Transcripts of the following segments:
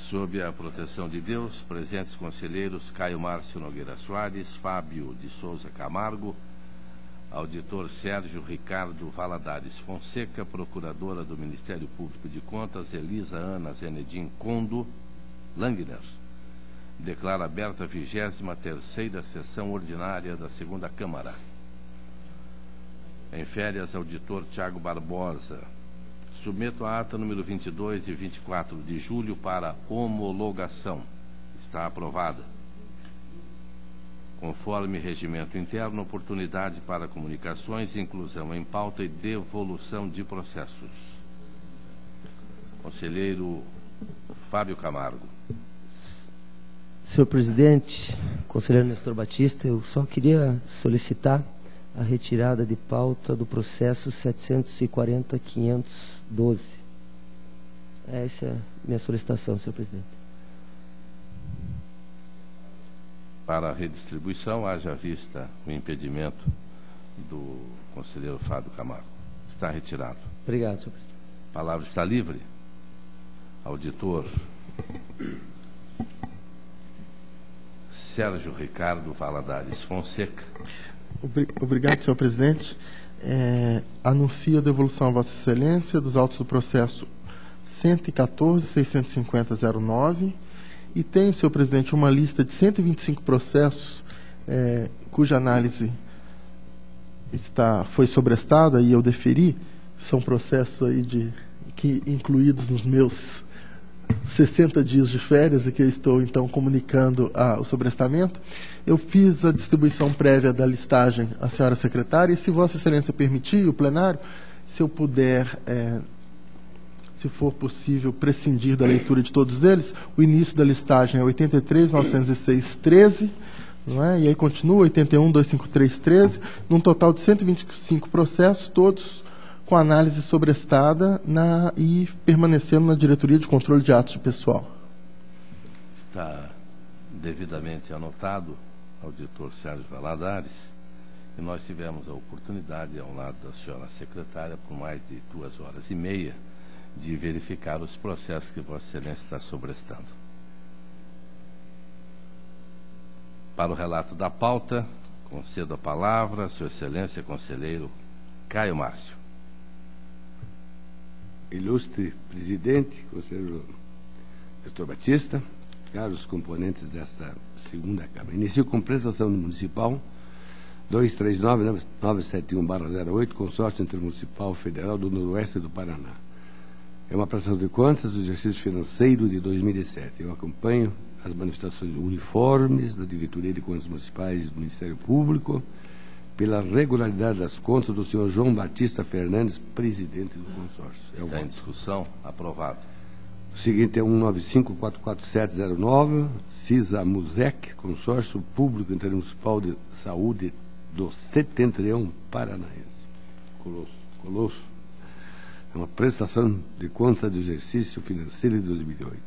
Sob a proteção de Deus, presentes conselheiros Caio Márcio Nogueira Soares, Fábio de Souza Camargo, auditor Sérgio Ricardo Valadares Fonseca, procuradora do Ministério Público de Contas Elisa Ana Zenedim Condo Langner. Declara aberta a 23ª sessão ordinária da Segunda Câmara. Em férias, auditor Tiago Barbosa. Submeto a ata número 22 e 24 de julho para homologação. Está aprovada. Conforme regimento interno, oportunidade para comunicações, inclusão em pauta e devolução de processos. Conselheiro Fábio Camargo. Senhor presidente, conselheiro Nestor Batista, eu só queria solicitar a retirada de pauta do processo 740.512. Essa é a minha solicitação, senhor presidente. Para a redistribuição, haja vista o impedimento do conselheiro Fábio Camargo. Está retirado. Obrigado, senhor presidente. A palavra está livre. Auditor Sérgio Ricardo Valadares Fonseca. Obrigado, senhor presidente. Anuncio a devolução a Vossa Excelência dos autos do processo 114.650.09 e tenho, senhor presidente, uma lista de 125 processos cuja análise foi sobrestada e eu deferi. São processos aí que incluídos nos meus 60 dias de férias e que eu estou, então, comunicando o sobrestamento. Eu fiz a distribuição prévia da listagem à senhora secretária e, se Vossa Excelência permitir, o plenário, se eu puder, se for possível, prescindir da leitura de todos eles, o início da listagem é 83.906.13, não é? E aí continua 81.253.13, num total de 125 processos, todos com análise sobrestada e permanecendo na Diretoria de Controle de Atos de Pessoal. Está devidamente anotado, auditor Sérgio Valadares, e nós tivemos a oportunidade, ao lado da senhora secretária, por mais de 2h30, de verificar os processos que Vossa Excelência está sobrestando. Para o relato da pauta, concedo a palavra a Sua Excelência, conselheiro Caio Márcio. Ilustre presidente, conselheiro Nestor Batista, caros componentes desta segunda Câmara. Inicio com prestação municipal 239.971/08, consórcio intermunicipal federal do Noroeste do Paraná. É uma prestação de contas do exercício financeiro de 2007. Eu acompanho as manifestações uniformes da Diretoria de Contas Municipais do Ministério Público pela regularidade das contas do senhor João Batista Fernandes, presidente do consórcio. Está em discussão. Aprovado. O seguinte é 195.44709, CISA Musec, Consórcio Público Intermunicipal de Saúde do Setentrião Paranaense. Colosso. É uma prestação de conta do exercício financeiro de 2008.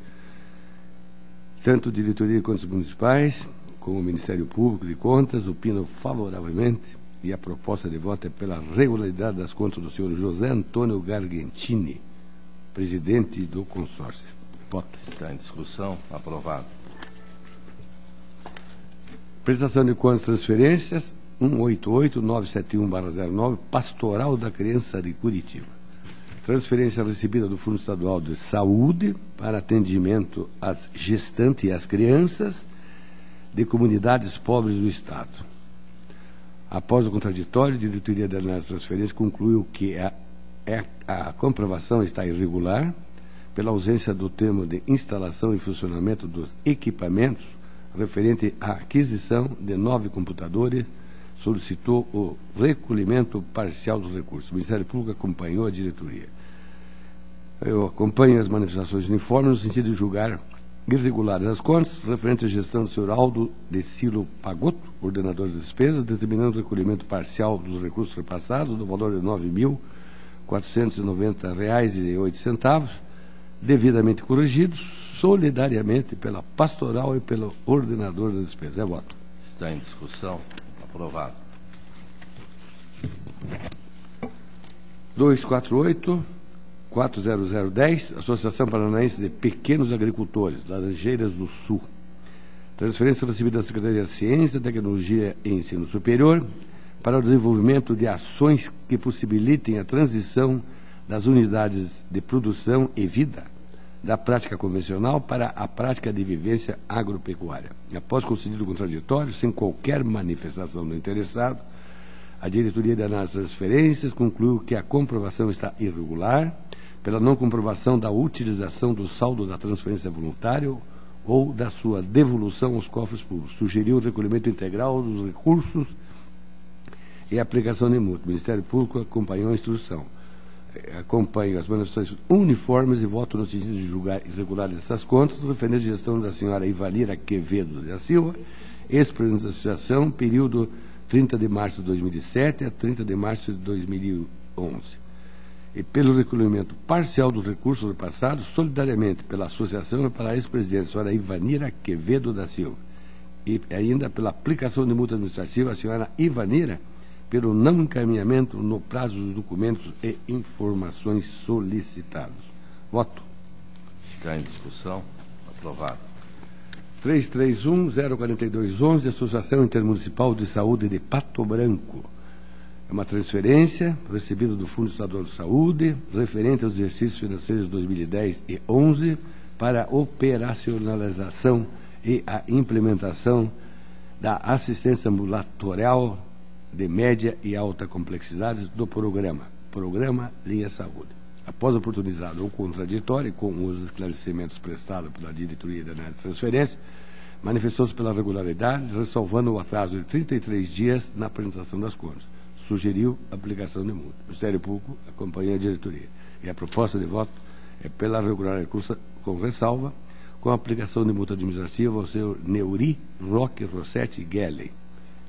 Tanto a Diretoria de Contas Municipais como o Ministério Público de Contas opinam favoravelmente e a proposta de voto é pela regularidade das contas do senhor José Antônio Gargantini, presidente do consórcio. Voto. Está em discussão. Aprovado. Prestação de contas e transferências 188.971/09, Pastoral da Criança de Curitiba. Transferência recebida do Fundo Estadual de Saúde para atendimento às gestantes e às crianças de comunidades pobres do Estado. Após o contraditório, a Diretoria de Análise de Transferência concluiu que a comprovação está irregular pela ausência do termo de instalação e funcionamento dos equipamentos referente à aquisição de 9 computadores, solicitou o recolhimento parcial dos recursos. O Ministério Público acompanhou a diretoria. Eu acompanho as manifestações uniformes no sentido de julgar irregulares as contas referente à gestão do senhor Aldo Decilo Pagotto, ordenador de despesas, determinando o recolhimento parcial dos recursos repassados no valor de R$ 9.490,08, devidamente corrigidos solidariamente pela pastoral e pelo ordenador de despesas. É voto. Está em discussão. Aprovado. 248, 40010, Associação Paranaense de Pequenos Agricultores, Laranjeiras do Sul. Transferência recebida da Secretaria de Ciência, Tecnologia e Ensino Superior para o desenvolvimento de ações que possibilitem a transição das unidades de produção e vida da prática convencional para a prática de vivência agropecuária. Após concedido o contraditório, sem qualquer manifestação do interessado, a Diretoria de Análise de Transferências concluiu que a comprovação está irregular pela não comprovação da utilização do saldo da transferência voluntária ou da sua devolução aos cofres públicos. Sugeriu o recolhimento integral dos recursos e a aplicação de multa. O Ministério Público acompanhou a instrução. Acompanho as manifestações uniformes e voto no sentido de julgar irregulares essas contas, referente à gestão da senhora Ivanira Quevedo da Silva, ex-presidente da associação, período 30 de março de 2007 a 30 de março de 2011. E pelo recolhimento parcial dos recursos repassados, solidariamente pela associação e pela ex-presidente, a senhora Ivanira Quevedo da Silva. E ainda pela aplicação de multa administrativa, a senhora Ivanira, pelo não encaminhamento no prazo dos documentos e informações solicitados. Voto. Está em discussão. Aprovado. 331-04211, Associação Intermunicipal de Saúde de Pato Branco. É uma transferência recebida do Fundo Estadual de Saúde, referente aos exercícios financeiros de 2010 e 2011, para a operacionalização e a implementação da assistência ambulatorial de média e alta complexidade do Programa Linha Saúde. Após oportunizado o contraditório com os esclarecimentos prestados pela Diretoria de Análise de Transferência, manifestou-se pela regularidade, ressalvando o atraso de 33 dias na apresentação das contas. Sugeriu a aplicação de multa. O Ministério Público acompanha a diretoria. E a proposta de voto é pela regularidade com ressalva, com a aplicação de multa administrativa ao senhor Neuri Roque Rossetti Guellen.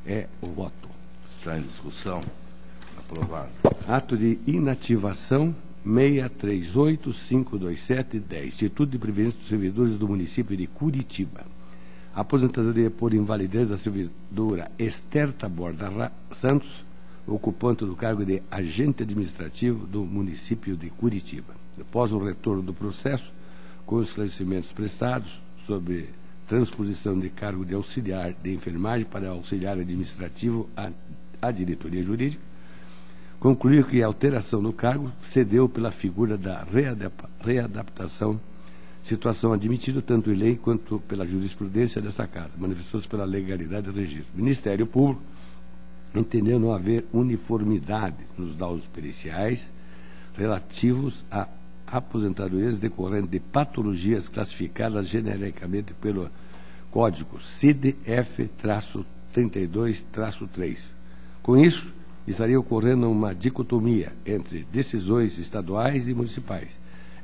É o voto. Está em discussão. Aprovado. Ato de inativação 63852710, Instituto de Previdência dos Servidores do município de Curitiba. Aposentadoria por invalidez da servidora Esther Taborda Santos, ocupante do cargo de agente administrativo do município de Curitiba. Após o retorno do processo, com os esclarecimentos prestados sobre transposição de cargo de auxiliar de enfermagem para auxiliar administrativo à diretoria jurídica, concluiu que a alteração do cargo cedeu pela figura da readaptação, situação admitida tanto em lei quanto pela jurisprudência dessa Casa. Manifestou-se pela legalidade do registro. O Ministério Público entendeu não haver uniformidade nos laudos periciais relativos a aposentadorias decorrentes de patologias classificadas genericamente pelo Código CIDF-32-3. Com isso, estaria ocorrendo uma dicotomia entre decisões estaduais e municipais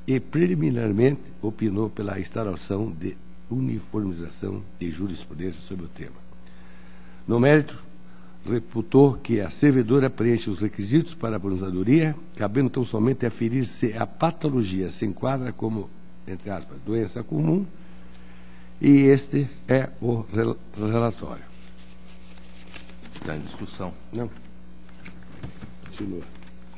e, preliminarmente, opinou pela instauração de uniformização de jurisprudência sobre o tema. No mérito, reputou que a servidora preenche os requisitos para a aposentadoria, cabendo tão somente aferir se a patologia se enquadra como, entre aspas, doença comum, e este é o relatório. Está em discussão. Não. Continua.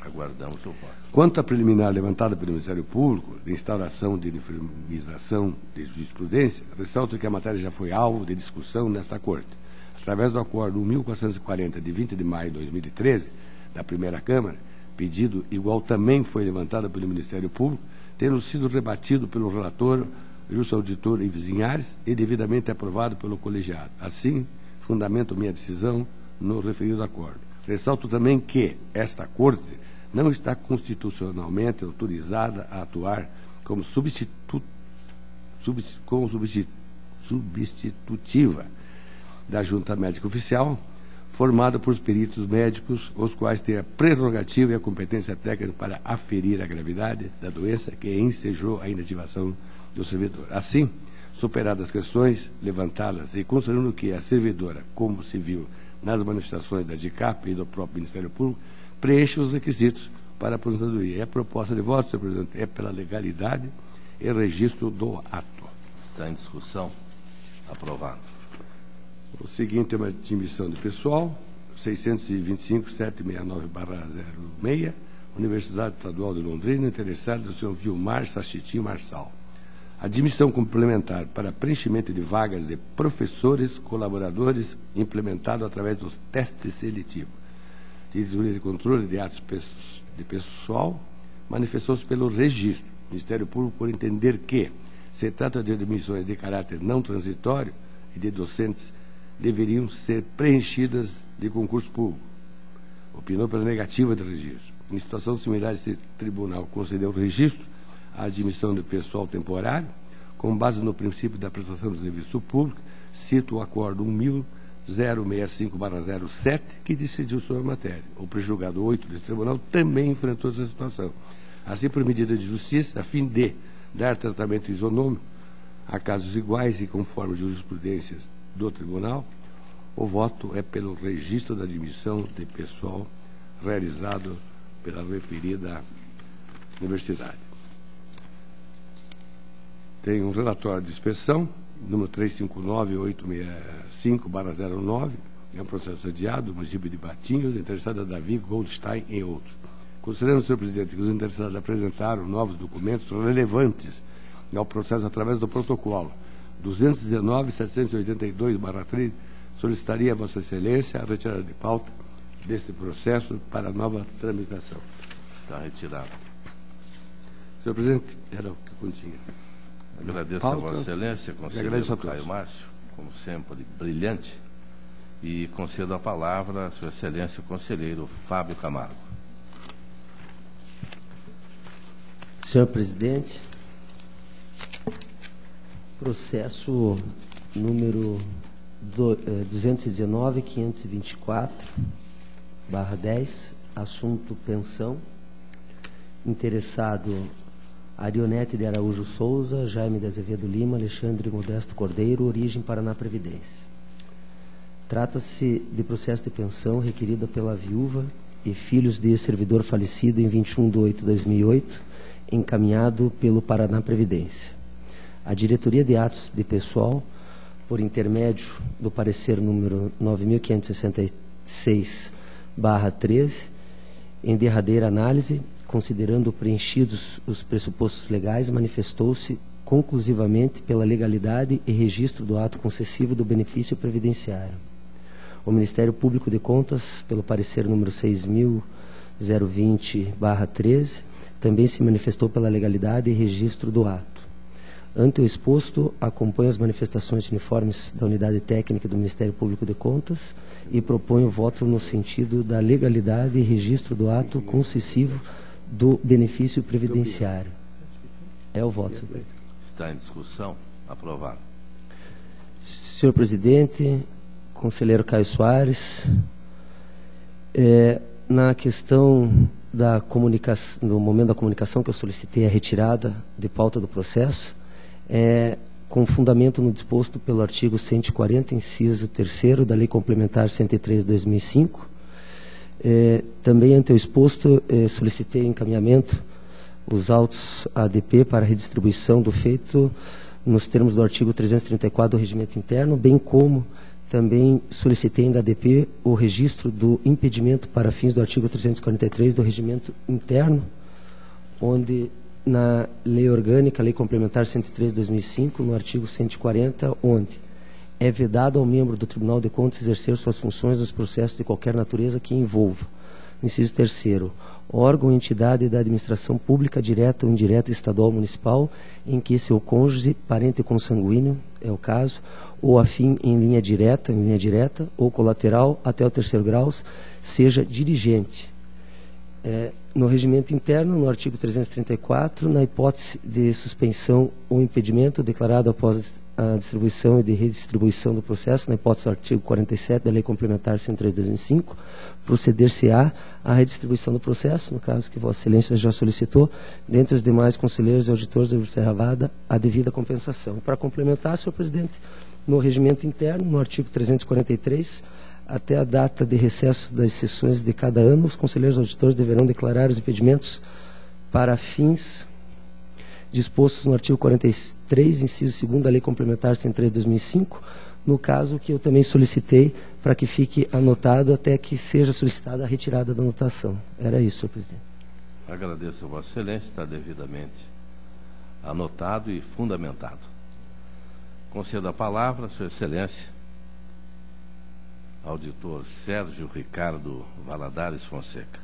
Aguardamos o voto. Quanto à preliminar levantada pelo Ministério Público de instauração de uniformização de jurisprudência, ressalto que a matéria já foi alvo de discussão nesta Corte. Através do Acordo 1440, de 20 de maio de 2013, da Primeira Câmara, pedido igual também foi levantado pelo Ministério Público, tendo sido rebatido pelo relator, ilustre auditor Ives Linhares, e devidamente aprovado pelo colegiado. Assim, fundamento minha decisão no referido acordo. Ressalto também que esta Corte não está constitucionalmente autorizada a atuar como substitutiva da Junta Médica Oficial, formada por peritos médicos, os quais têm a prerrogativa e a competência técnica para aferir a gravidade da doença que ensejou a inativação do servidor. Assim, superadas as questões levantadas e considerando que a servidora, como se viu nas manifestações da DICAP e do próprio Ministério Público, preenche os requisitos para a aposentadoria. E a proposta de voto, senhor presidente, é pela legalidade e registro do ato. Está em discussão. Aprovado. O seguinte é uma admissão de pessoal, 625-769/06, Universidade Estadual de Londrina, interessado do Sr. Vilmar Sachitim Marçal. Admissão complementar para preenchimento de vagas de professores colaboradores implementado através dos testes seletivos. Diretoria de Controle de Atos de Pessoal manifestou-se pelo registro. O Ministério Público, por entender que se trata de admissões de caráter não transitório e de docentes deveriam ser preenchidas de concurso público. Opinou pela negativa do registro. Em situação similar, esse tribunal concedeu o registro à admissão de pessoal temporário, com base no princípio da prestação de serviço público, cito o Acordo 1065/07, que decidiu sobre a matéria. O pré-julgado 8 desse tribunal também enfrentou essa situação. Assim, por medida de justiça, a fim de dar tratamento isonômico a casos iguais e conforme jurisprudências do tribunal, o voto é pelo registro da admissão de pessoal realizado pela referida universidade. Tem um relatório de inspeção, número 359-865/09, é um processo adiado do município de Batinhos, interessado a Davi Goldstein e outros. Considerando, senhor presidente, que os interessados apresentaram novos documentos relevantes ao processo através do protocolo 219-782/3, solicitaria a Vossa Excelência a retirada de pauta deste processo para nova tramitação. Está retirado. Senhor presidente, era o que continha. Agradeço Pauta, a Vossa Excelência, conselheiro Caio Márcio, como sempre, brilhante, e concedo a palavra à Sua Excelência, o conselheiro Fábio Camargo. Senhor presidente, processo número 219.524/10, assunto pensão, interessado Arionete de Araújo Souza, Jaime de Azevedo Lima, Alexandre Modesto Cordeiro, origem Paraná Previdência. Trata-se de processo de pensão requerida pela viúva e filhos de servidor falecido em 21/8/2008, encaminhado pelo Paraná Previdência. A Diretoria de Atos de Pessoal, por intermédio do parecer número 9.566/13, em derradeira análise, considerando preenchidos os pressupostos legais, manifestou-se conclusivamente pela legalidade e registro do ato concessivo do benefício previdenciário. O Ministério Público de Contas, pelo parecer número 6.020/13, também se manifestou pela legalidade e registro do ato. Ante o exposto, acompanho as manifestações uniformes da Unidade Técnica do Ministério Público de Contas e proponho o voto no sentido da legalidade e registro do ato concessivo do benefício previdenciário. É o voto, senhor presidente. Está em discussão? Aprovado. Senhor presidente, conselheiro Caio Soares, na questão da comunicação, no momento da comunicação que eu solicitei a retirada de pauta do processo, com fundamento no disposto pelo artigo 140, inciso 3º da Lei Complementar 103/2005, também ante o exposto, solicitei encaminhamento os autos ADP para redistribuição do feito nos termos do artigo 334 do Regimento Interno, bem como também solicitei ainda ADP o registro do impedimento para fins do artigo 343 do Regimento Interno, onde na Lei Orgânica, Lei Complementar 103/2005, no artigo 140, onde é vedado ao membro do Tribunal de Contas exercer suas funções nos processos de qualquer natureza que envolva. Inciso 3º, órgão ou entidade da administração pública, direta ou indireta, estadual ou municipal, em que seu cônjuge, parente consanguíneo, é o caso, ou afim em linha direta, ou colateral, até o 3º grau, seja dirigente. No regimento interno, no artigo 334, na hipótese de suspensão ou impedimento declarado após a distribuição e de redistribuição do processo, na hipótese do artigo 47 da Lei Complementar 103/2005, proceder-se-á à redistribuição do processo, no caso que Vossa Excelência já solicitou, dentre os demais conselheiros e auditores observada a devida compensação. Para complementar, senhor presidente, no regimento interno, no artigo 343, até a data de recesso das sessões de cada ano, os conselheiros auditores deverão declarar os impedimentos para fins dispostos no artigo 43, inciso 2º da Lei Complementar 103/2005, no caso que eu também solicitei para que fique anotado até que seja solicitada a retirada da anotação. Era isso, senhor presidente. Agradeço a Vossa Excelência, está devidamente anotado e fundamentado. Concedo a palavra a Sua Excelência, auditor Sérgio Ricardo Valadares Fonseca.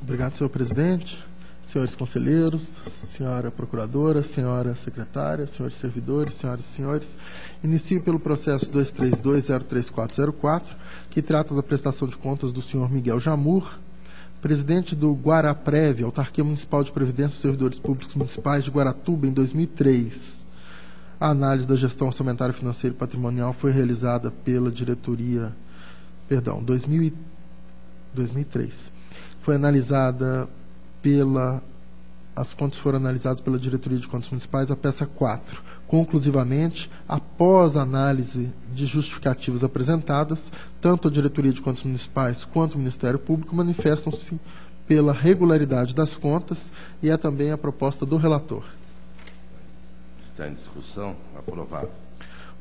Obrigado, senhor presidente, senhores conselheiros, senhora procuradora, senhora secretária, senhores servidores, senhoras e senhores. Inicio pelo processo 232-03404, que trata da prestação de contas do senhor Miguel Jamur, presidente do Guaraprev, Autarquia Municipal de Previdência dos Servidores Públicos Municipais de Guaratuba, em 2003. A análise da gestão orçamentária, financeira e patrimonial foi realizada pela diretoria, 2003. Foi analisada as contas foram analisadas pela diretoria de contas municipais, a peça 4. Conclusivamente, após a análise de justificativas apresentadas, tanto a diretoria de contas municipais quanto o Ministério Público manifestam-se pela regularidade das contas e é também a proposta do relator. Está em discussão. Aprovado.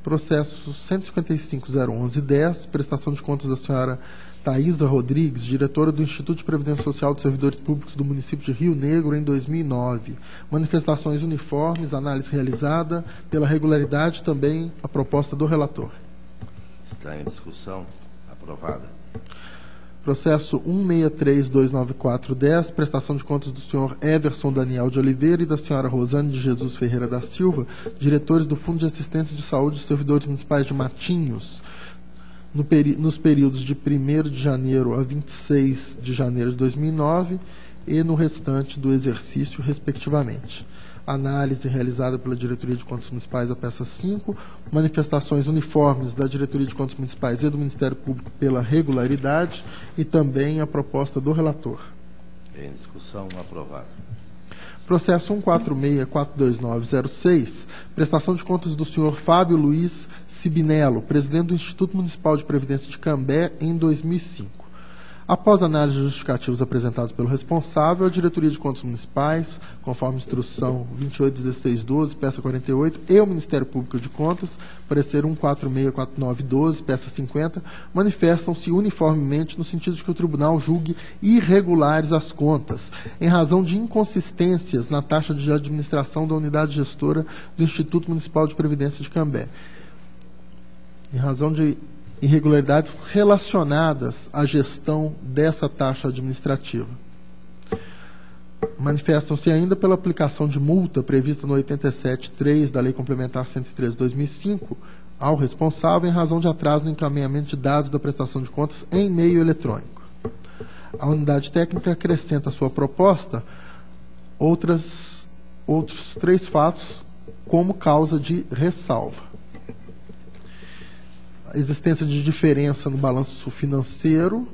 Processo 155.011.10, prestação de contas da senhora Thaisa Rodrigues, diretora do Instituto de Previdência Social dos Servidores Públicos do município de Rio Negro, em 2009. Manifestações uniformes, análise realizada pela regularidade, também a proposta do relator. Está em discussão. Aprovada. Processo 163.294.10, prestação de contas do senhor Everson Daniel de Oliveira e da senhora Rosane de Jesus Ferreira da Silva, diretores do Fundo de Assistência de Saúde dos Servidores Municipais de Matinhos, nos períodos de 1º de janeiro a 26 de janeiro de 2009 e no restante do exercício, respectivamente. Análise realizada pela Diretoria de Contas Municipais, a peça 5, manifestações uniformes da Diretoria de Contas Municipais e do Ministério Público pela regularidade e também a proposta do relator. Em discussão. Aprovado. Processo 146.42906, prestação de contas do senhor Fábio Luiz Sibinello, presidente do Instituto Municipal de Previdência de Cambé, em 2005. Após análise de justificativos apresentados pelo responsável, a Diretoria de Contas Municipais, conforme instrução 28.1612, peça 48, e o Ministério Público de Contas, parecer 146.4912, peça 50, manifestam-se uniformemente no sentido de que o tribunal julgue irregulares as contas, em razão de inconsistências na taxa de administração da unidade gestora do Instituto Municipal de Previdência de Cambé. Em razão de irregularidades relacionadas à gestão dessa taxa administrativa. Manifestam-se ainda pela aplicação de multa prevista no 87.3 da Lei Complementar 103/2005 ao responsável em razão de atraso no encaminhamento de dados da prestação de contas em meio eletrônico. A unidade técnica acrescenta à sua proposta outros 3 fatos como causa de ressalva. Existência de diferença no balanço financeiro,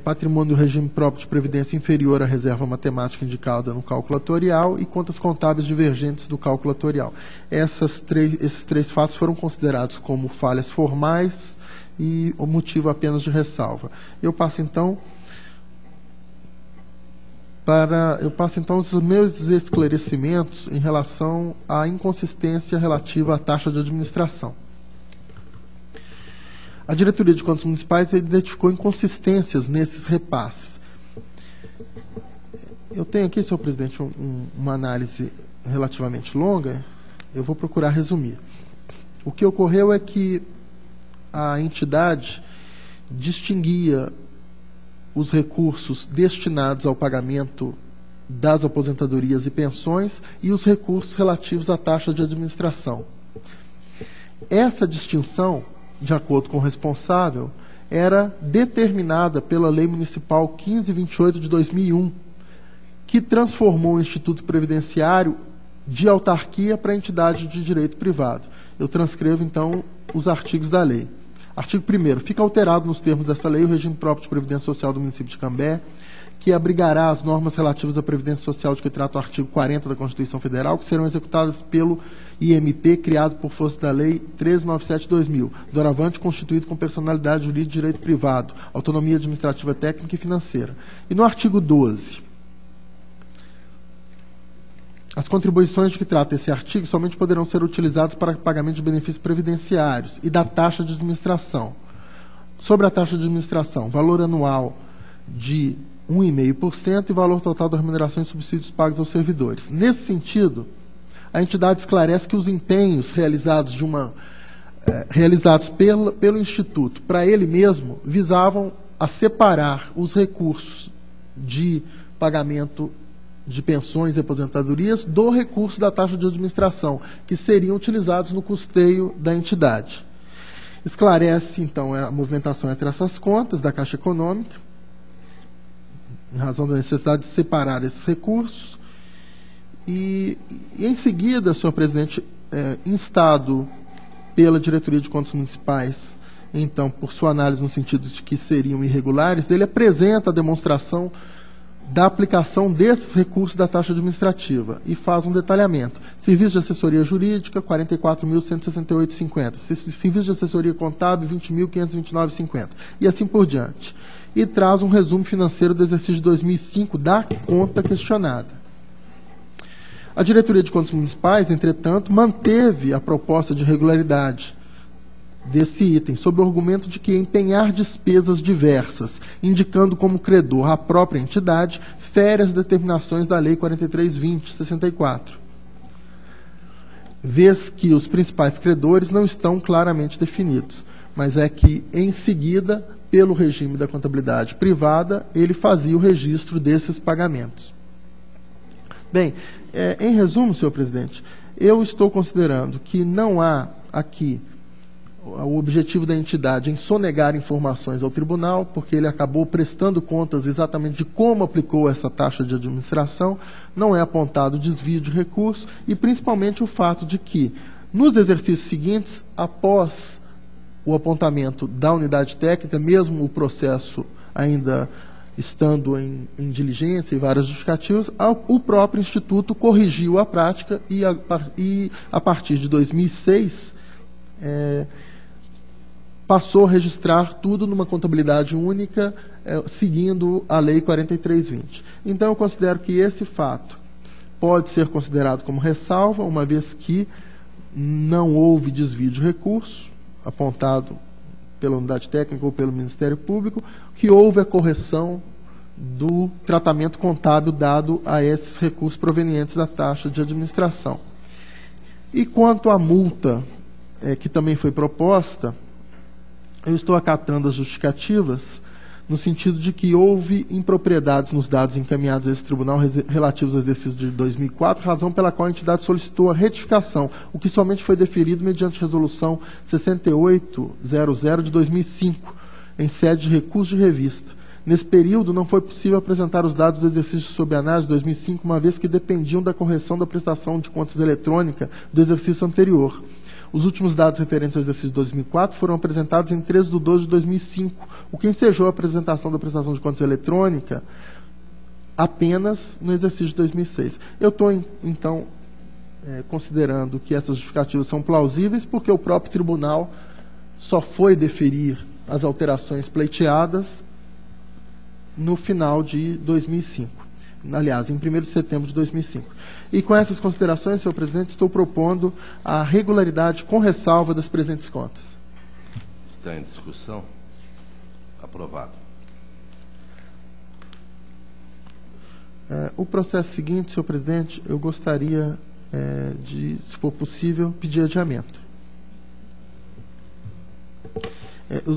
patrimônio do regime próprio de previdência inferior à reserva matemática indicada no cálculo atorial e contas contábeis divergentes do cálculo atorial. Esses três fatos foram considerados como falhas formais e o motivo apenas de ressalva. Eu passo então os meus esclarecimentos em relação à inconsistência relativa à taxa de administração. A Diretoria de Contas Municipais identificou inconsistências nesses repasses. Eu tenho aqui, senhor presidente, uma análise relativamente longa, eu vou procurar resumir. O que ocorreu é que a entidade distinguia os recursos destinados ao pagamento das aposentadorias e pensões e os recursos relativos à taxa de administração. Essa distinção, de acordo com o responsável, era determinada pela Lei Municipal 1528 de 2001, que transformou o Instituto Previdenciário de autarquia para entidade de direito privado. Eu transcrevo, então, os artigos da lei. Artigo 1º. Fica alterado nos termos desta lei o regime próprio de previdência social do município de Cambé, que abrigará as normas relativas à previdência social de que trata o artigo 40 da Constituição Federal, que serão executadas pelo IMP, criado por força da Lei 1397/2000, doravante constituído com personalidade jurídica de direito privado, autonomia administrativa técnica e financeira. E no artigo 12, as contribuições de que trata esse artigo somente poderão ser utilizadas para pagamento de benefícios previdenciários e da taxa de administração. Sobre a taxa de administração, valor anual de 1,5% e valor total da remuneração e subsídios pagos aos servidores. Nesse sentido, a entidade esclarece que os empenhos realizados pelo Instituto para ele mesmo visavam a separar os recursos de pagamento de pensões e aposentadorias do recurso da taxa de administração, que seriam utilizados no custeio da entidade. Esclarece, então, a movimentação entre essas contas da Caixa Econômica, em razão da necessidade de separar esses recursos. E em seguida, senhor presidente, instado pela Diretoria de Contas Municipais, então, por sua análise no sentido de que seriam irregulares, ele apresenta a demonstração da aplicação desses recursos da taxa administrativa e faz um detalhamento. Serviço de assessoria jurídica, R$ 44.168,50. Serviço de assessoria contábil, R$ 20.529,50. E assim por diante. E traz um resumo financeiro do exercício de 2005 da conta questionada. A Diretoria de Contas Municipais, entretanto, manteve a proposta de regularidade desse item, sob o argumento de que empenhar despesas diversas, indicando como credor a própria entidade, fere as determinações da Lei 43.20/64, vez que os principais credores não estão claramente definidos, mas é que, em seguida, pelo regime da contabilidade privada, ele fazia o registro desses pagamentos. Bem, em resumo, senhor presidente, eu estou considerando que não há aqui o objetivo da entidade em sonegar informações ao tribunal, porque ele acabou prestando contas exatamente de como aplicou essa taxa de administração, não é apontado desvio de recursos, e principalmente o fato de que, nos exercícios seguintes, após o apontamento da unidade técnica, mesmo o processo ainda estando em diligência e várias justificativas, o próprio Instituto corrigiu a prática e a partir de 2006, passou a registrar tudo numa contabilidade única, seguindo a Lei 43.20. Então, eu considero que esse fato pode ser considerado como ressalva, uma vez que não houve desvio de recursos, apontado pela unidade técnica ou pelo Ministério Público, que houve a correção do tratamento contábil dado a esses recursos provenientes da taxa de administração. E quanto à multa que também foi proposta, eu estou acatando as justificativas no sentido de que houve impropriedades nos dados encaminhados a esse tribunal relativos ao exercício de 2004, razão pela qual a entidade solicitou a retificação, o que somente foi deferido mediante resolução 6800 de 2005, em sede de recurso de revista. Nesse período, não foi possível apresentar os dados do exercício sob análise de 2005, uma vez que dependiam da correção da prestação de contas eletrônica do exercício anterior. Os últimos dados referentes ao exercício de 2004 foram apresentados em 13 de 12 de 2005, o que ensejou a apresentação da prestação de contas eletrônica apenas no exercício de 2006. Eu estou, então, considerando que essas justificativas são plausíveis, porque o próprio tribunal só foi deferir as alterações pleiteadas no final de 2005. Aliás, em 1º de setembro de 2005. E com essas considerações, senhor presidente, estou propondo a regularidade com ressalva das presentes contas. Está em discussão? Aprovado. O processo seguinte, senhor presidente, eu gostaria de, se for possível, pedir adiamento.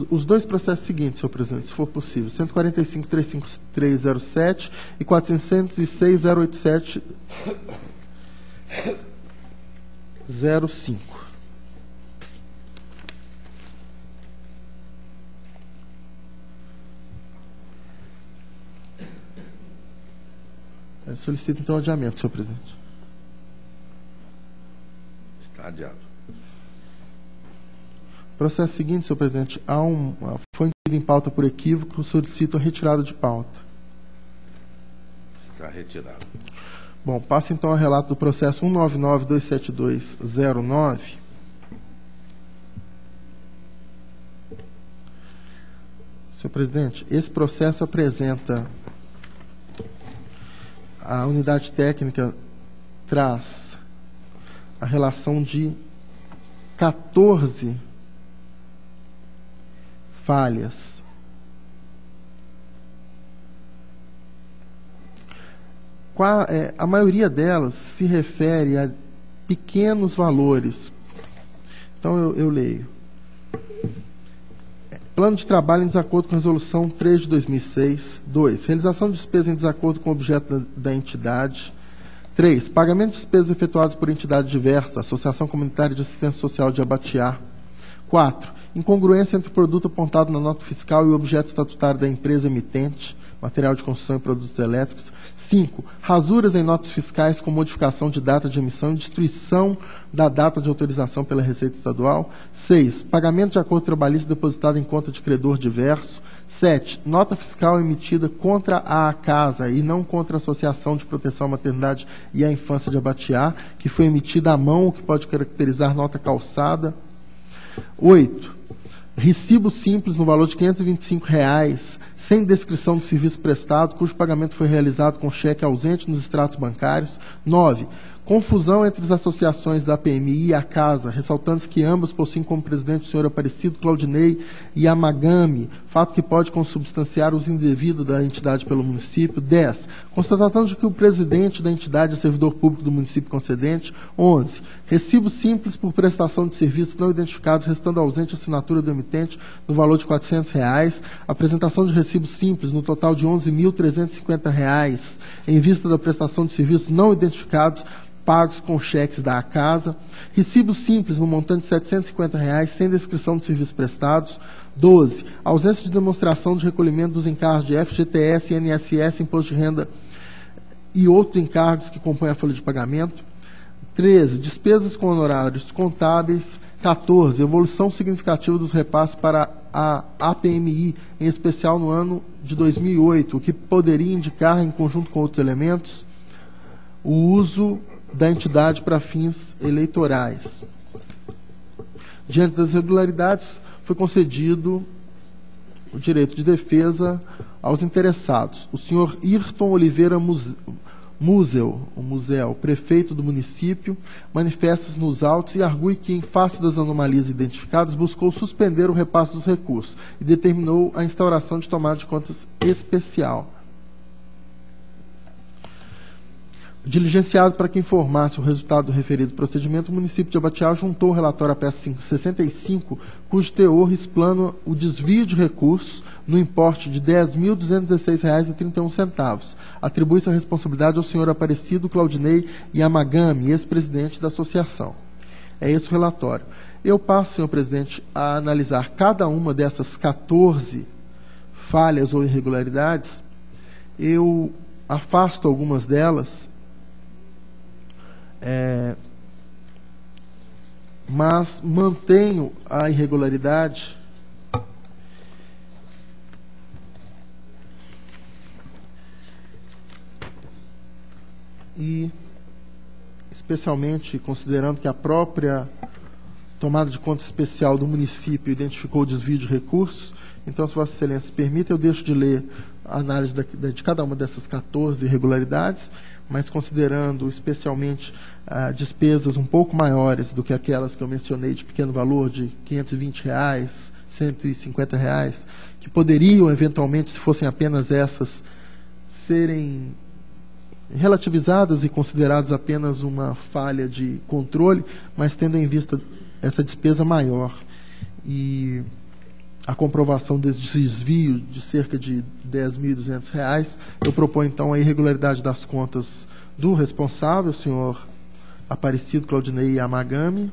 Os dois processos seguintes, senhor presidente, se for possível, 145.35307 e 406.08705. Solicito, então, adiamento, senhor presidente. Está adiado. Processo seguinte, senhor presidente, foi incluído em pauta por equívoco, eu solicito a retirada de pauta. Está retirado. Bom, passo então ao relato do processo 199.27209. Senhor presidente, esse processo apresenta, a unidade técnica traz a relação de 14 falhas a maioria delas se refere a pequenos valores. Então, eu leio. Plano de trabalho em desacordo com a Resolução 3 de 2006. 2. Realização de despesas em desacordo com o objeto da entidade. 3. Pagamento de despesas efetuadas por entidade diversa, Associação Comunitária de Assistência Social de Abatiá. 4. Incongruência entre o produto apontado na nota fiscal e o objeto estatutário da empresa emitente, material de construção e produtos elétricos. 5. Rasuras em notas fiscais com modificação de data de emissão e destruição da data de autorização pela Receita Estadual. 6. Pagamento de acordo trabalhista depositado em conta de credor diverso. 7. Nota fiscal emitida contra a casa e não contra a Associação de Proteção à Maternidade e à Infância de Abatiá, que foi emitida à mão, o que pode caracterizar nota calçada. 8. Recibo simples no valor de R$ 525, sem descrição do serviço prestado, cujo pagamento foi realizado com cheque ausente nos extratos bancários. 9. Confusão entre as associações da PMI e a Casa, ressaltando-se que ambas possuem como presidente o senhor Aparecido Claudinei Yamagami, fato que pode consubstanciar o uso indevido da entidade pelo município. 10. Constatando de que o presidente da entidade é servidor público do município concedente. 11. Recibos simples por prestação de serviços não identificados, restando ausente a assinatura do emitente no valor de R$ 400. Apresentação de recibos simples no total de R$ 11.350, em vista da prestação de serviços não identificados, pagos com cheques da Casa. Recibos simples no montante de R$ 750, sem descrição de serviços prestados. 12. Ausência de demonstração de recolhimento dos encargos de FGTS, INSS, Imposto de Renda e outros encargos que compõem a folha de pagamento. 13. Despesas com honorários contábeis. 14. Evolução significativa dos repasses para a APMI, em especial no ano de 2008, o que poderia indicar, em conjunto com outros elementos, o uso da entidade para fins eleitorais. Diante das irregularidades, foi concedido o direito de defesa aos interessados. O senhor Ayrton Oliveira Musel, prefeito do município, manifesta-se nos autos e argue que, em face das anomalias identificadas, buscou suspender o repasse dos recursos e determinou a instauração de tomada de contas especial. Diligenciado para que informasse o resultado do referido procedimento, o município de Abatiá juntou o relatório à peça 65, cujo teor explana o desvio de recursos no importe de R$ 10.216,31. Atribui-se a responsabilidade ao senhor Aparecido Claudinei Yamagami, ex-presidente da associação. É esse o relatório. Eu passo, senhor presidente, a analisar cada uma dessas 14 falhas ou irregularidades. Eu afasto algumas delas, mas mantenho a irregularidade e, especialmente considerando que a própria tomada de conta especial do município identificou o desvio de recursos, então, se Vossa Excelência permite, eu deixo de ler a análise de cada uma dessas 14 irregularidades, mas considerando especialmente despesas um pouco maiores do que aquelas que eu mencionei, de pequeno valor, de R$ 520, R$ 150, que poderiam, eventualmente, se fossem apenas essas, serem relativizadas e consideradas apenas uma falha de controle, mas tendo em vista essa despesa maior e a comprovação desse desvio de cerca de R$ 10.200, eu proponho, então, a irregularidade das contas do responsável, o senhor Aparecido Claudinei Yamagami.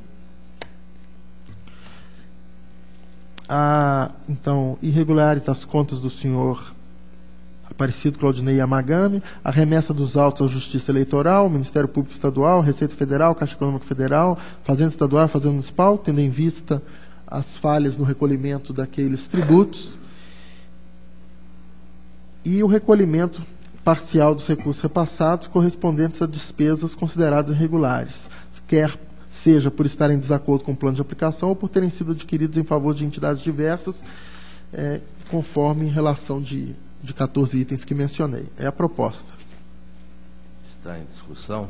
Então, irregulares das contas do senhor Aparecido Claudinei Yamagami, a remessa dos autos à Justiça Eleitoral, Ministério Público Estadual, Receita Federal, Caixa Econômica Federal, Fazenda Estadual, Fazenda Municipal, tendo em vista as falhas no recolhimento daqueles tributos, e o recolhimento parcial dos recursos repassados correspondentes a despesas consideradas irregulares, quer seja por estarem em desacordo com o plano de aplicação ou por terem sido adquiridos em favor de entidades diversas, conforme em relação de 14 itens que mencionei. É a proposta. Está em discussão.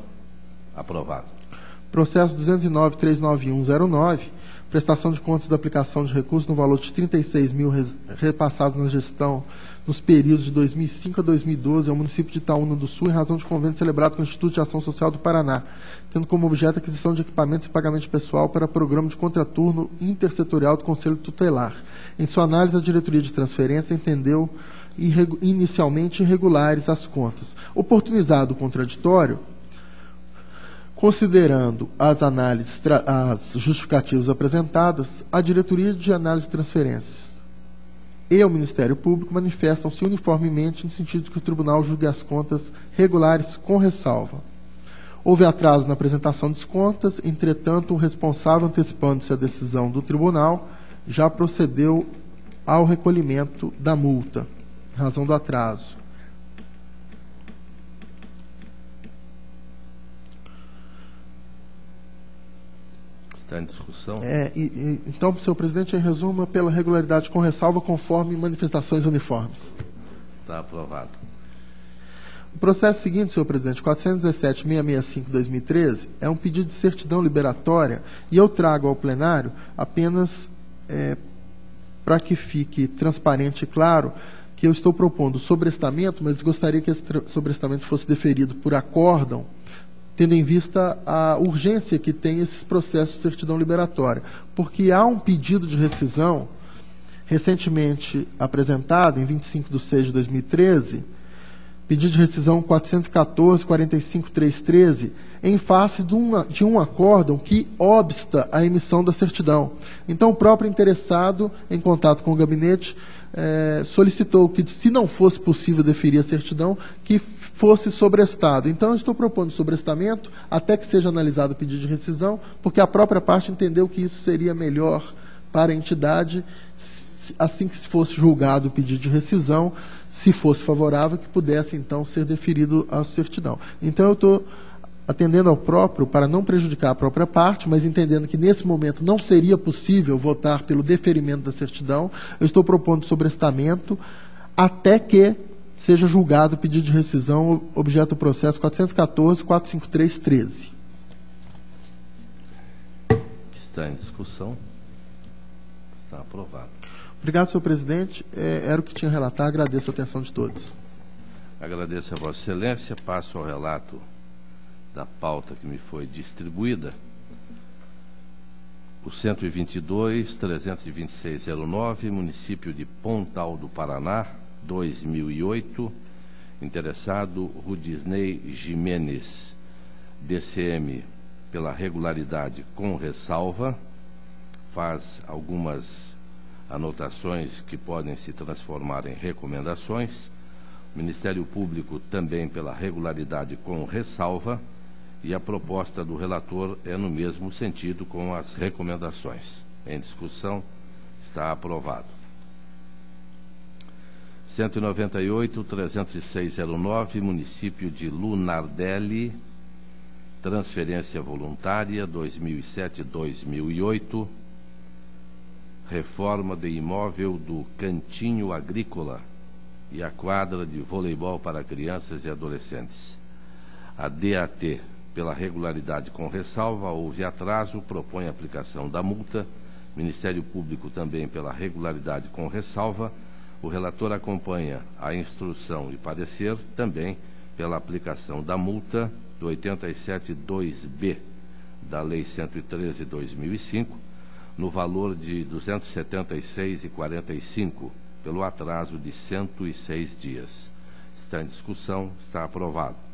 Aprovado. Processo 209.39109, prestação de contas da aplicação de recursos no valor de 36 mil repassados na gestão nos períodos de 2005 a 2012 ao município de Itaúna do Sul, em razão de convênio celebrado com o Instituto de Ação Social do Paraná, tendo como objeto a aquisição de equipamentos e pagamento de pessoal para programa de contraturno intersetorial do Conselho Tutelar. Em sua análise, a diretoria de transferência entendeu inicialmente irregulares as contas. Oportunizado o contraditório, considerando as análises, as justificativas apresentadas, a diretoria de análise de transferências e o Ministério Público manifestam-se uniformemente no sentido de que o tribunal julgue as contas regulares com ressalva. Houve atraso na apresentação das contas, entretanto, o responsável, antecipando-se a decisão do tribunal, já procedeu ao recolhimento da multa, em razão do atraso. Está em discussão. Então, senhor presidente, em resumo, pela regularidade com ressalva, conforme manifestações uniformes. Está aprovado. O processo seguinte, senhor presidente, 417.665/2013, é um pedido de certidão liberatória e eu trago ao plenário apenas para que fique transparente e claro que eu estou propondo sobrestamento, mas gostaria que esse sobrestamento fosse deferido por acórdão, tendo em vista a urgência que tem esses processos de certidão liberatória. Porque há um pedido de rescisão recentemente apresentado, em 25/6/2013, pedido de rescisão 414.45.313, em face de um acórdão que obsta a emissão da certidão. Então, o próprio interessado, em contato com o gabinete, solicitou que, se não fosse possível deferir a certidão, que fosse sobrestado. Então, eu estou propondo sobrestamento até que seja analisado o pedido de rescisão, porque a própria parte entendeu que isso seria melhor para a entidade, assim que se fosse julgado o pedido de rescisão, se fosse favorável, que pudesse, então, ser deferido a certidão. Então, eu estou atendendo ao próprio, para não prejudicar a própria parte, mas entendendo que, nesse momento, não seria possível votar pelo deferimento da certidão, eu estou propondo sobrestamento até que seja julgado o pedido de rescisão, objeto do processo 414.453.13. Está em discussão. Está aprovado. Obrigado, senhor presidente. Era o que tinha a relatar. Agradeço a atenção de todos. Agradeço a Vossa Excelência. Passo ao relato da pauta que me foi distribuída. O 122.326.09, município de Pontal do Paraná, 2008, interessado Rudisney Jimenez, DCM, pela regularidade com ressalva, faz algumas anotações que podem se transformar em recomendações. O Ministério Público também pela regularidade com ressalva, e a proposta do relator é no mesmo sentido com as recomendações. Em discussão, está aprovado. 198.306.09, município de Lunardelli, transferência voluntária 2007-2008, reforma de imóvel do Cantinho Agrícola e a quadra de voleibol para crianças e adolescentes. A DAT, pela regularidade com ressalva, houve atraso, propõe a aplicação da multa. Ministério Público também pela regularidade com ressalva. O relator acompanha a instrução e parecer também pela aplicação da multa do 87.2b da Lei 113/2005, no valor de R$ 276,45, pelo atraso de 106 dias. Está em discussão, está aprovado.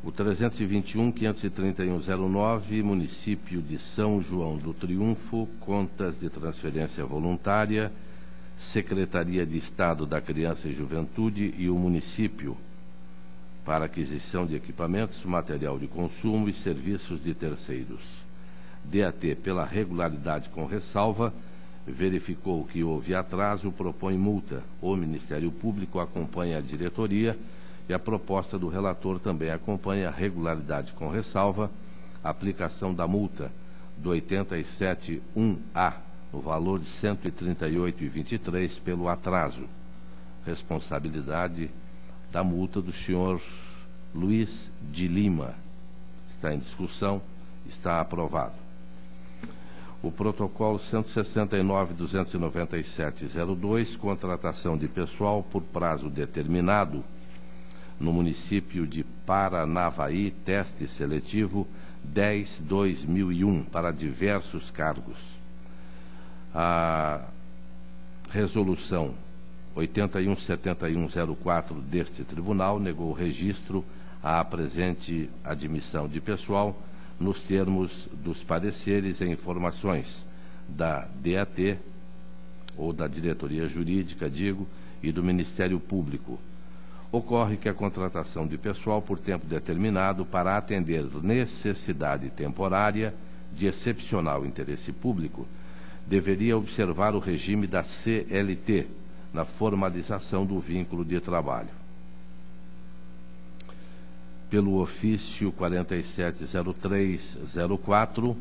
O 321.531.09, município de São João do Triunfo, contas de transferência voluntária, Secretaria de Estado da Criança e Juventude e o município, para aquisição de equipamentos, material de consumo e serviços de terceiros. DAT, pela regularidade com ressalva, verificou que houve atraso, propõe multa. O Ministério Público acompanha a diretoria e a proposta do relator também acompanha a regularidade com ressalva, a aplicação da multa do 87.1A, no valor de R$ 138,23 pelo atraso. Responsabilidade da multa do senhor Luiz de Lima. Está em discussão, está aprovado. o protocolo 169.297.02, contratação de pessoal por prazo determinado no município de Paranavaí, teste seletivo 10/2001 para diversos cargos. A resolução 817104 deste tribunal negou registro à presente admissão de pessoal nos termos dos pareceres e informações da DAT, ou da Diretoria Jurídica, e do Ministério Público. Ocorre que a contratação de pessoal por tempo determinado para atender necessidade temporária de excepcional interesse público deveria observar o regime da CLT na formalização do vínculo de trabalho. Pelo ofício 470304,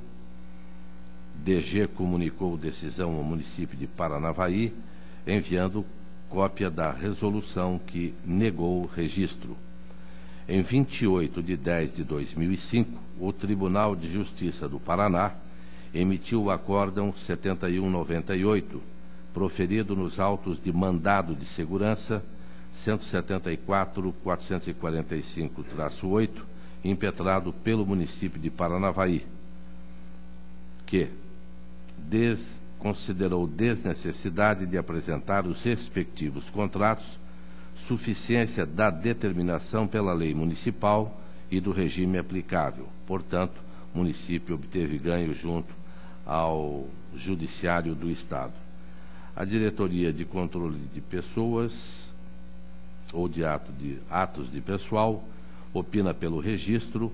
DG comunicou decisão ao município de Paranavaí, enviando cópia da resolução que negou registro. Em 28 de 10 de 2005, o Tribunal de Justiça do Paraná emitiu o acórdão 7198, proferido nos autos de mandado de segurança 174.445-8, impetrado pelo município de Paranavaí, que considerou desnecessidade de apresentar os respectivos contratos, suficiência da determinação pela lei municipal e do regime aplicável. Portanto, o município obteve ganho junto ao Judiciário do Estado. A Diretoria de Controle de Pessoas ou de atos de pessoal opina pelo registro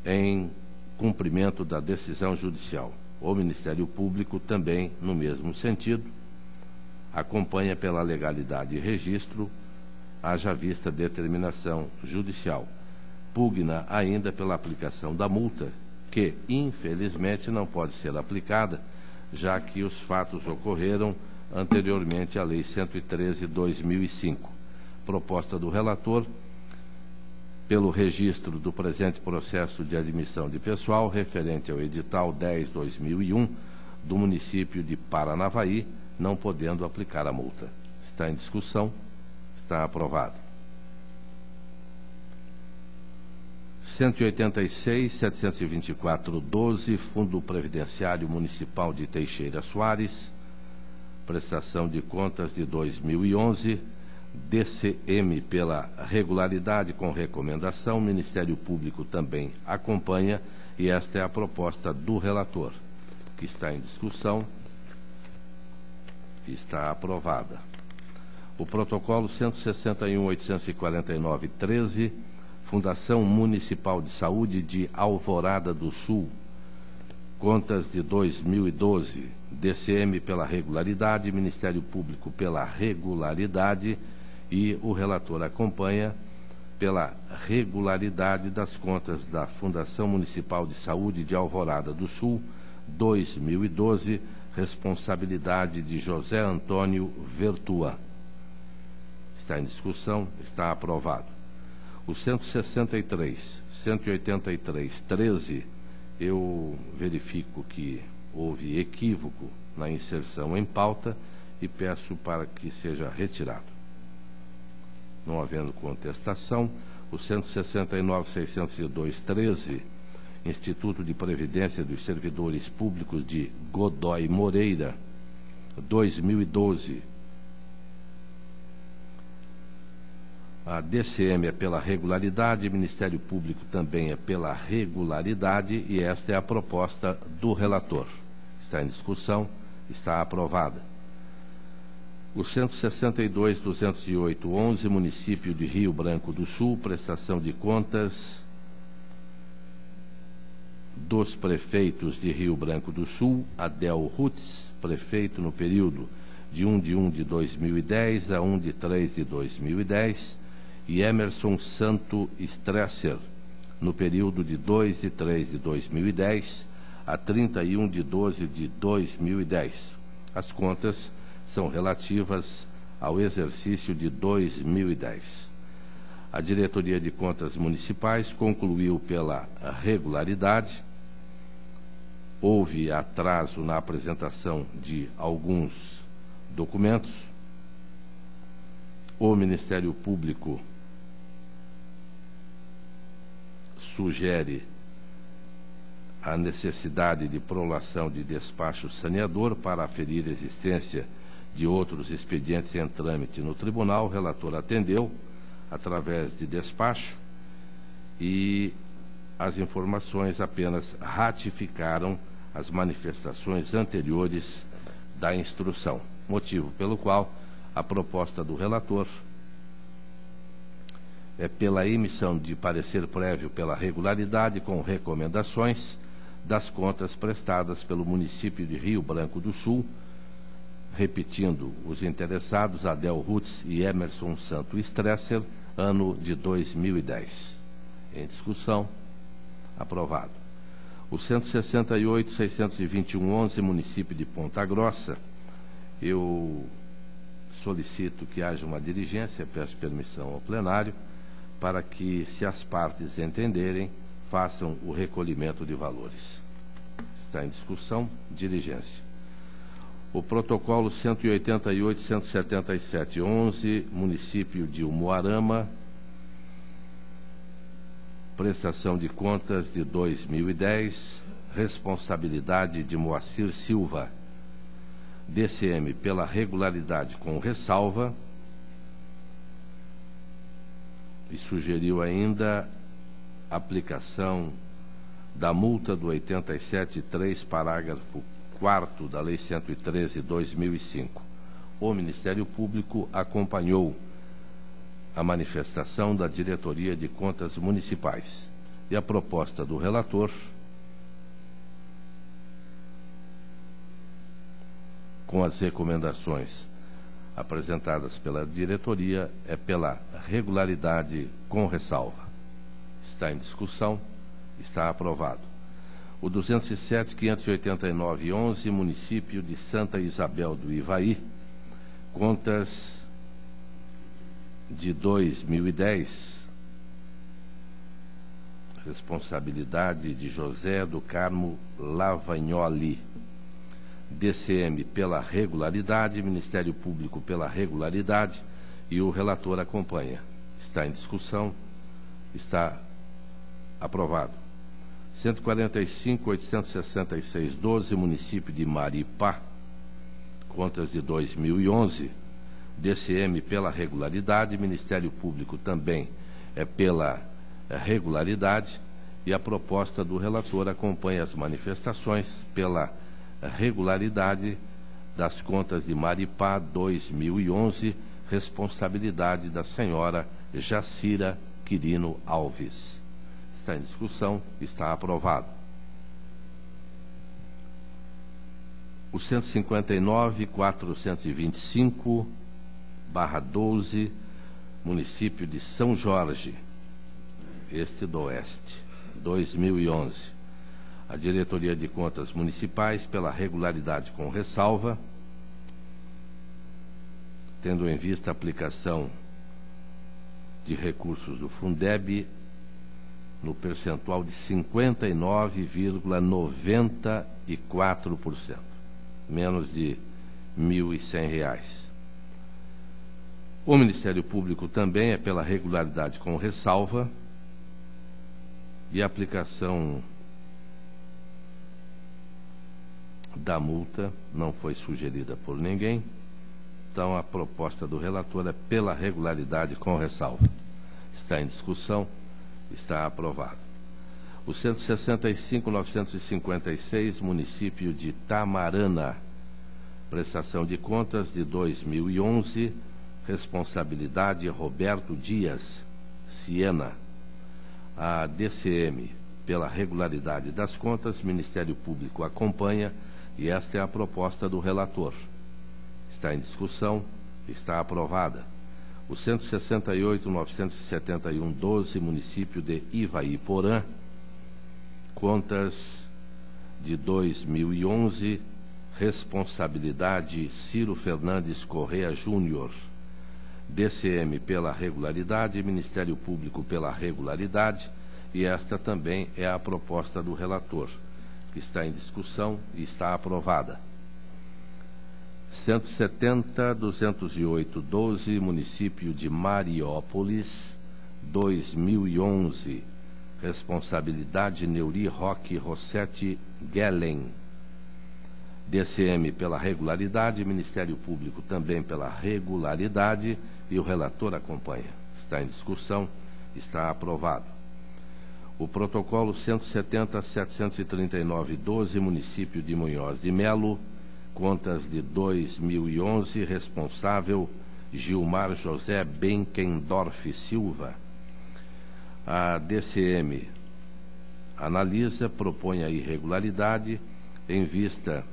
em cumprimento da decisão judicial. O Ministério Público também, no mesmo sentido, acompanha pela legalidade e registro, haja vista determinação judicial. Pugna ainda pela aplicação da multa, que, infelizmente, não pode ser aplicada, já que os fatos ocorreram anteriormente à Lei 113/2005. Proposta do relator, pelo registro do presente processo de admissão de pessoal referente ao edital 10/2001 do município de Paranavaí, não podendo aplicar a multa. Está em discussão. Está aprovado. 186.724/12, Fundo Previdenciário Municipal de Teixeira Soares, prestação de contas de 2011, DCM pela regularidade com recomendação, o Ministério Público também acompanha, e esta é a proposta do relator, que está em discussão, está aprovada. O protocolo 161.849/13, Fundação Municipal de Saúde de Alvorada do Sul, contas de 2012, DCM pela regularidade, Ministério Público pela regularidade, e o relator acompanha pela regularidade das contas da Fundação Municipal de Saúde de Alvorada do Sul, 2012, responsabilidade de José Antônio Vertua. Está em discussão, está aprovado. O 163.183/13, eu verifico que houve equívoco na inserção em pauta e peço para que seja retirado. Não havendo contestação, o 169.602/13, Instituto de Previdência dos Servidores Públicos de Godói Moreira, 2012. A DCM é pela regularidade, o Ministério Público também é pela regularidade, e esta é a proposta do relator. Está em discussão, está aprovada. O 162.208/11, município de Rio Branco do Sul, prestação de contas dos prefeitos de Rio Branco do Sul, Adel Rutz, prefeito no período de 1 de 2010 a 1 de 3 de 2010, e Emerson Santo Stresser, no período de 2 de 3 de 2010 a 31 de 12 de 2010. As contas são relativas ao exercício de 2010. A Diretoria de Contas Municipais concluiu pela regularidade houve atraso na apresentação de alguns documentos. O Ministério Público sugere a necessidade de prolação de despacho saneador para aferir a existência de outros expedientes em trâmite no tribunal. O relator atendeu através de despacho e as informações apenas ratificaram as manifestações anteriores da instrução, motivo pelo qual a proposta do relator é pela emissão de parecer prévio pela regularidade com recomendações das contas prestadas pelo município de Rio Branco do Sul, repetindo os interessados Adel Rutz e Emerson Santo Stresser, ano de 2010. Em discussão, aprovado. O 168.621.11, município de Ponta Grossa, eu solicito que haja uma diligência, peço permissão ao plenário, para que, se as partes entenderem, façam o recolhimento de valores. Está em discussão, diligência. O protocolo 188.177.11, município de Umuarama, prestação de contas de 2010, responsabilidade de Moacir Silva, DCM pela regularidade com ressalva, e sugeriu ainda aplicação da multa do 87.3, parágrafo 4º da Lei 113/2005. O Ministério Público acompanhou a manifestação da Diretoria de Contas Municipais e a proposta do relator com as recomendações apresentadas pela diretoria é pela regularidade com ressalva. Está em discussão, está aprovado. O 207.589.11, município de Santa Isabel do Ivaí, contas de 2010, responsabilidade de José do Carmo Lavagnoli, DCM pela regularidade, Ministério Público pela regularidade, e o relator acompanha. Está em discussão, está aprovado. 145.866.12, município de Maripá, contas de 2011, DCM pela regularidade, Ministério Público também é pela regularidade, e a proposta do relator acompanha as manifestações pela regularidade das contas de Maripá 2011, responsabilidade da senhora Jacira Quirino Alves. Está em discussão, está aprovado. O 159.425/12, município de São Jorge, este do Oeste, 2011. A Diretoria de Contas Municipais, pela regularidade com ressalva, tendo em vista a aplicação de recursos do Fundeb no percentual de 59,94%, menos de R$ 1.100. O Ministério Público também é pela regularidade com ressalva, e a aplicação da multa não foi sugerida por ninguém, então a proposta do relator é pela regularidade com ressalva. Está em discussão, está aprovado. O 165.956, município de Tamarana, prestação de contas de 2011, responsabilidade Roberto Dias, Siena. A DCM, pela regularidade das contas, Ministério Público acompanha, e esta é a proposta do relator. Está em discussão, está aprovada. O 168.971.12, município de Ivaiporã, contas de 2011, responsabilidade Ciro Fernandes Correa Júnior, DCM pela regularidade, Ministério Público pela regularidade, e esta também é a proposta do relator. que está em discussão e está aprovada. 170.208.12, município de Mariópolis, 2011, responsabilidade Neuri Roque Rossetti Gellen. DCM pela regularidade, Ministério Público também pela regularidade e o relator acompanha. Está em discussão, está aprovado. O protocolo 170.739.12, município de Munhoz de Melo, contas de 2011, responsável Gilmar José Benkendorf Silva. A DCM analisa, propõe a irregularidade em vista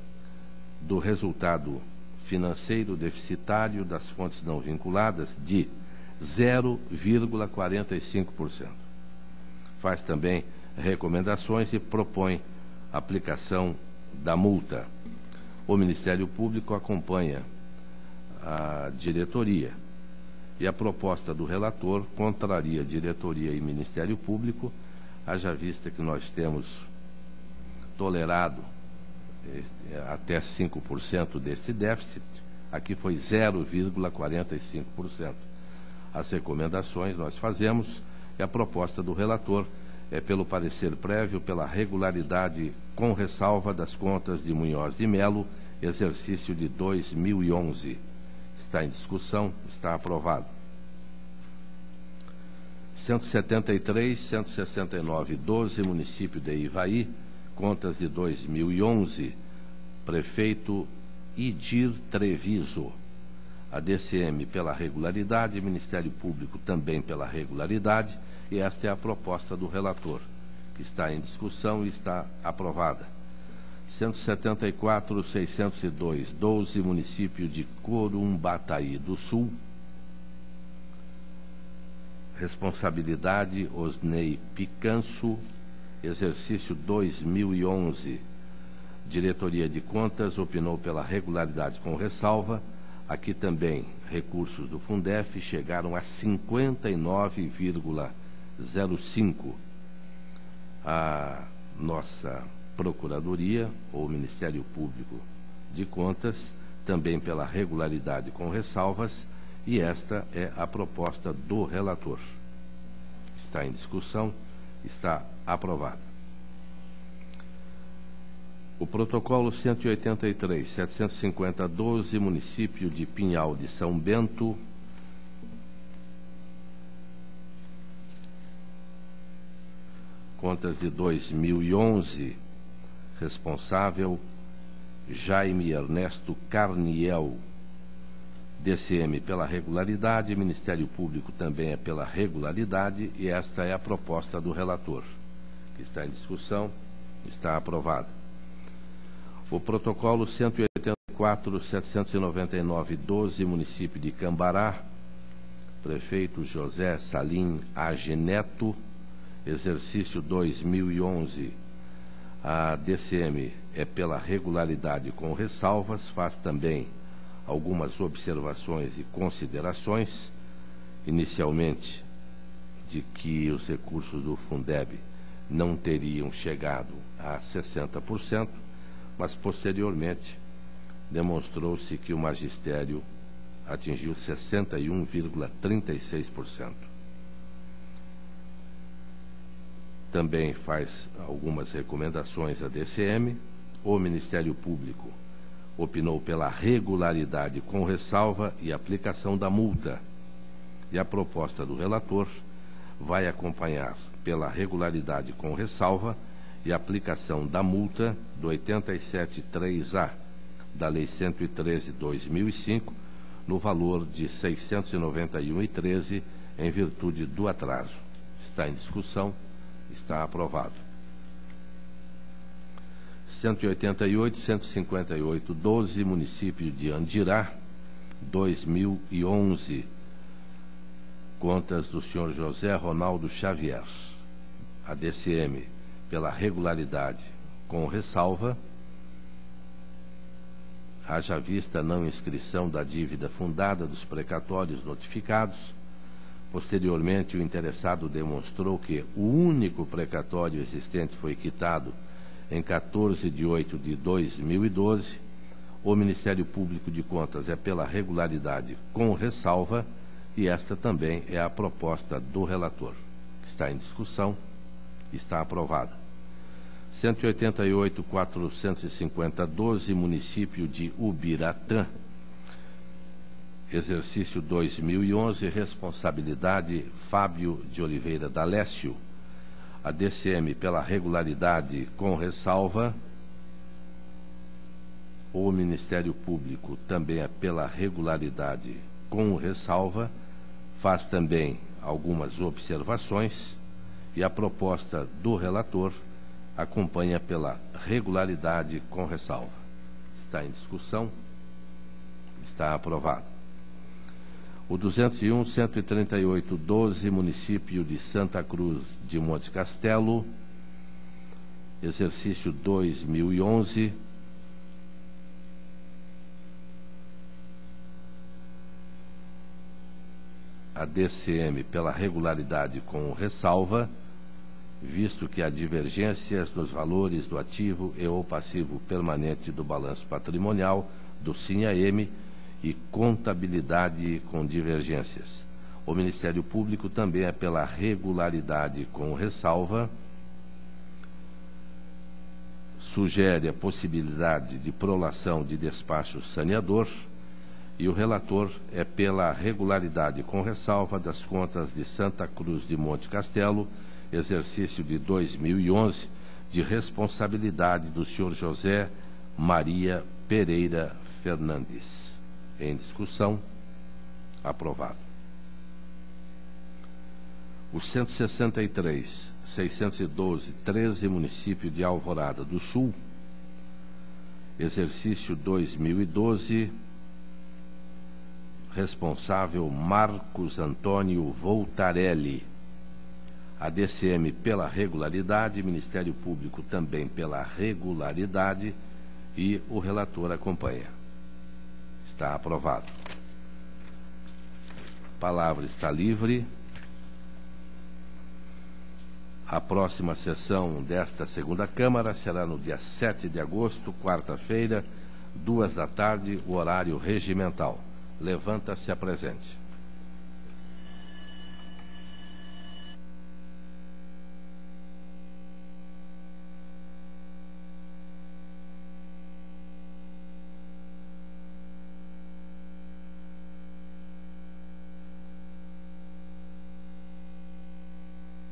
do resultado financeiro deficitário das fontes não vinculadas de 0,45%. Faz também recomendações e propõe aplicação da multa. O Ministério Público acompanha a diretoria e a proposta do relator contraria diretoria e Ministério Público, haja vista que nós temos tolerado até 5% desse déficit, aqui foi 0,45%. As recomendações nós fazemos e a proposta do relator é pelo parecer prévio pela regularidade com ressalva das contas de Munhoz de Melo, exercício de 2011. Está em discussão, está aprovado. 173.169.12, município de Ivaí, contas de 2011, prefeito Idir Treviso. A DCM pela regularidade, Ministério Público também pela regularidade, e esta é a proposta do relator, que está em discussão e está aprovada. 174.602.12, município de Corumbataí do Sul, responsabilidade Osnei Picanço, exercício 2011. Diretoria de Contas opinou pela regularidade com ressalva. Aqui também recursos do Fundef chegaram a 59,05. A nossa Procuradoria, ou Ministério Público de Contas, também pela regularidade com ressalvas, e esta é a proposta do relator. Está em discussão, está aprovada. O protocolo 183.750.12, município de Pinhal de São Bento, contas de 2011, responsável Jaime Ernesto Carniel. DCM pela regularidade, Ministério Público também é pela regularidade, e esta é a proposta do relator, que está em discussão, está aprovada. O protocolo 184.799.12, município de Cambará, prefeito José Salim Ageneto, exercício 2011. A DCM é pela regularidade com ressalvas, faz também algumas observações e considerações, inicialmente de que os recursos do Fundeb não teriam chegado a 60%, mas posteriormente demonstrou-se que o magistério atingiu 61,36%. Também faz algumas recomendações à DCM. O Ministério Público opinou pela regularidade com ressalva e aplicação da multa. E a proposta do relator vai acompanhar pela regularidade com ressalva e aplicação da multa do 87.3A da Lei 113/2005, no valor de R$ 691,13, em virtude do atraso. Está em discussão, está aprovado. 188.158.12, município de Andirá, 2011, contas do senhor José Ronaldo Xavier. A DCM pela regularidade com ressalva, haja vista a não inscrição da dívida fundada dos precatórios notificados. Posteriormente, o interessado demonstrou que o único precatório existente foi quitado em 14/8/2012. O Ministério Público de Contas é pela regularidade com ressalva, e esta também é a proposta do relator. Está em discussão, está aprovada. 188.450/12, município de Ubiratã, exercício 2011, responsabilidade Fábio de Oliveira D'Alessio. A DCM pela regularidade com ressalva. O Ministério Público também é pela regularidade com ressalva, faz também algumas observações, e a proposta do relator acompanha pela regularidade com ressalva. Está em discussão, está aprovado. O 201.138/12, município de Santa Cruz de Monte Castelo, exercício 2011. A DCM pela regularidade com ressalva, visto que há divergências nos valores do ativo e ou passivo permanente do balanço patrimonial do SINHAEM e contabilidade com divergências. O Ministério Público também é pela regularidade com ressalva, sugere a possibilidade de prolação de despacho saneador, e o relator é pela regularidade com ressalva das contas de Santa Cruz de Monte Castelo, exercício de 2011, de responsabilidade do senhor José Maria Pereira Fernandes. Em discussão, aprovado. O 163.612/13, município de Alvorada do Sul, exercício 2012, responsável Marcos Antônio Voltarelli. A DCM pela regularidade, Ministério Público também pela regularidade, e o relator acompanha. Está aprovado. A palavra está livre. A próxima sessão desta segunda Câmara será no dia 7 de agosto, quarta-feira, 14h, o horário regimental. Levanta-se a presente.